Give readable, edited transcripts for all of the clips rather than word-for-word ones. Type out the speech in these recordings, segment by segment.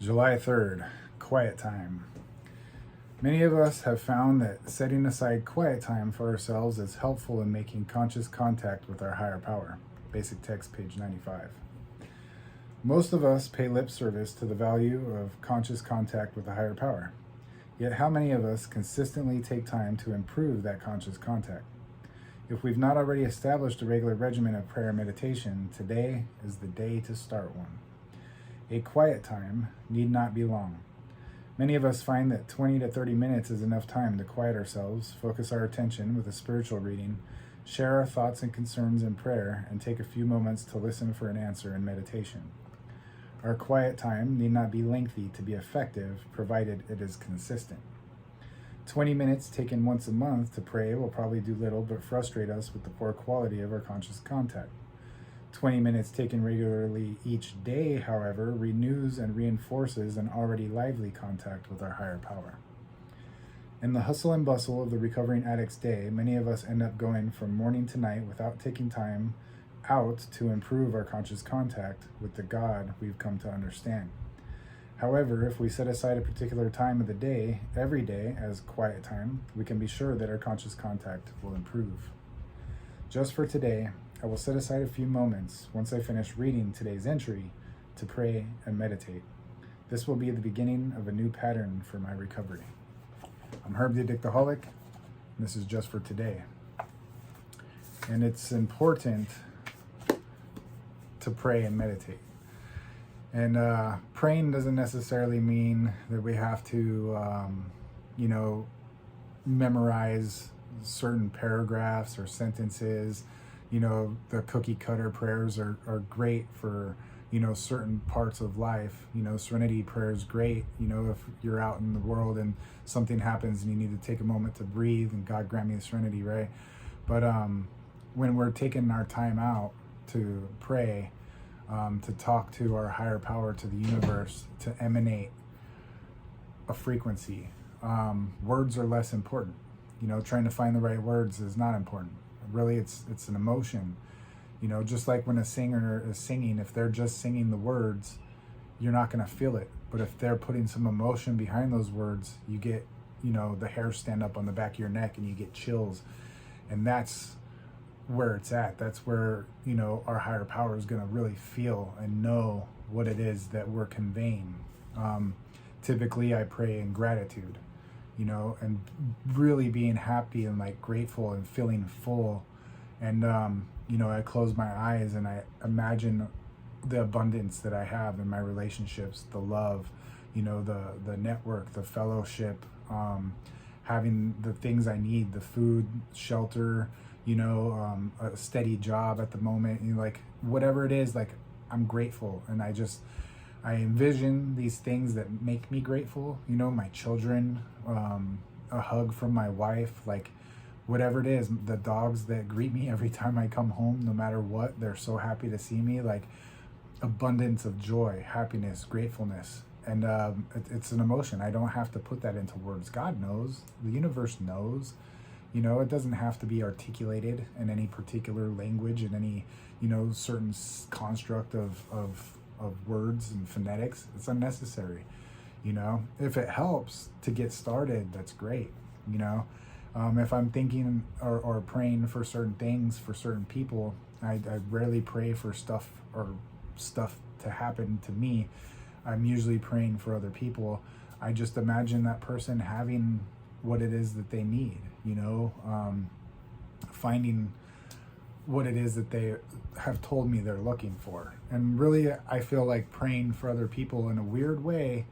July 3rd, quiet time. Many of us have found that setting aside quiet time for ourselves is helpful in making conscious contact with our higher power. Basic text, page 95. Most of us pay lip service to the value of conscious contact with a higher power. Yet, how many of us consistently take time to improve that conscious contact? If we've not already established a regular regimen of prayer and meditation, today is the day to start one. A quiet time need not be long. Many of us find that 20 to 30 minutes is enough time to quiet ourselves, focus our attention with a spiritual reading, share our thoughts and concerns in prayer, and take a few moments to listen for an answer in meditation. Our quiet time need not be lengthy to be effective, provided it is consistent. 20 minutes taken once a month to pray will probably do little but frustrate us with the poor quality of our conscious contact. 20 minutes taken regularly each day, however, renews and reinforces an already lively contact with our higher power. In the hustle and bustle of the recovering addict's day, many of us end up going from morning to night without taking time out to improve our conscious contact with the God we've come to understand. However, if we set aside a particular time of the day, every day, as quiet time, we can be sure that our conscious contact will improve. Just for today, I will set aside a few moments once I finish reading today's entry to pray and meditate. This will be the beginning of a new pattern for my recovery. I'm Herb the Addictaholic, and this is just for today. And it's important to pray and meditate. And praying doesn't necessarily mean that we have to, memorize certain paragraphs or sentences. The cookie cutter prayers are great for, certain parts of life. Serenity prayer is great, if you're out in the world and something happens and you need to take a moment to breathe and God grant me the serenity, right? But when we're taking our time out to pray, to talk to our higher power, to the universe, to emanate a frequency, words are less important. Trying to find the right words is not important. Really, it's an emotion. Just like when a singer is singing, if they're just singing the words, you're not going to feel it. But if they're putting some emotion behind those words, you get, the hair stand up on the back of your neck and you get chills. And that's where it's at. That's where, our higher power is going to really feel and know what it is that we're conveying. Typically, I pray in gratitude, and really being happy and grateful and feeling full. And, I close my eyes and I imagine the abundance that I have in my relationships, the love, the network, the fellowship, having the things I need, the food, shelter, a steady job at the moment, whatever it is, I'm grateful. And I envision these things that make me grateful, my children, a hug from my wife, whatever it is, the dogs that greet me every time I come home, no matter what, they're so happy to see me, abundance of joy, happiness, gratefulness. And it's an emotion. I don't have to put that into words. God knows, the universe knows. It doesn't have to be articulated in any particular language, in any, certain construct of words and phonetics. It's unnecessary. If it helps to get started, that's great. If I'm thinking or praying for certain things for certain people, I rarely pray for stuff to happen to me. I'm usually praying for other people. I just imagine that person having what it is that they need, finding what it is that they have told me they're looking for. And really, I feel like praying for other people in a weird way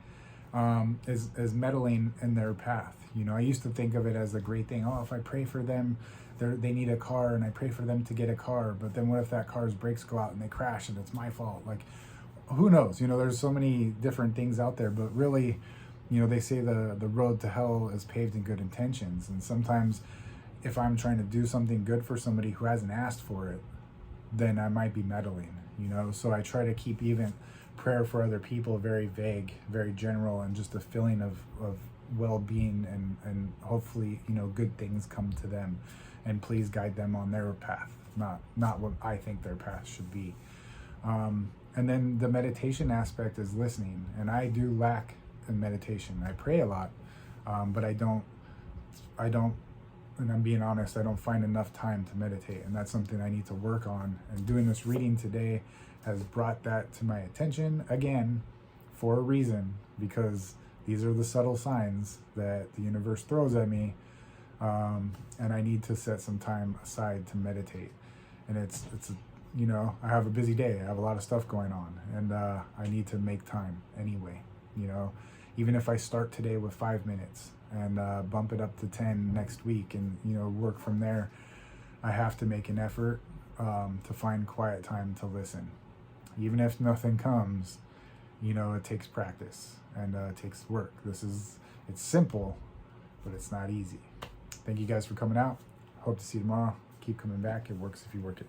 is meddling in their path. I used to think of it as a great thing. Oh, if I pray for them, they need a car and I pray for them to get a car. But then what if that car's brakes go out and they crash and it's my fault? Who knows? There's so many different things out there, but really, they say the road to hell is paved in good intentions. And sometimes if I'm trying to do something good for somebody who hasn't asked for it, then I might be meddling, So I try to keep even prayer for other people very vague, very general, and just a feeling of well-being and hopefully, good things come to them. And please guide them on their path, not what I think their path should be. And then the meditation aspect is listening. And I do lack in meditation. I pray a lot, but I don't, and I'm being honest, I don't find enough time to meditate. And that's something I need to work on. And doing this reading today has brought that to my attention again for a reason, because these are the subtle signs that the universe throws at me. And I need to set some time aside to meditate. And it's you know, I have a busy day. I have a lot of stuff going on, and I need to make time anyway. You know, even if I start today with 5 minutes and bump it up to 10 next week, and you know, work from there, I have to make an effort to find quiet time to listen. Even if nothing comes, you know, it takes practice and it takes work. It's simple, but it's not easy. Thank you guys for coming out. Hope to see you tomorrow. Keep coming back. It works if you work it.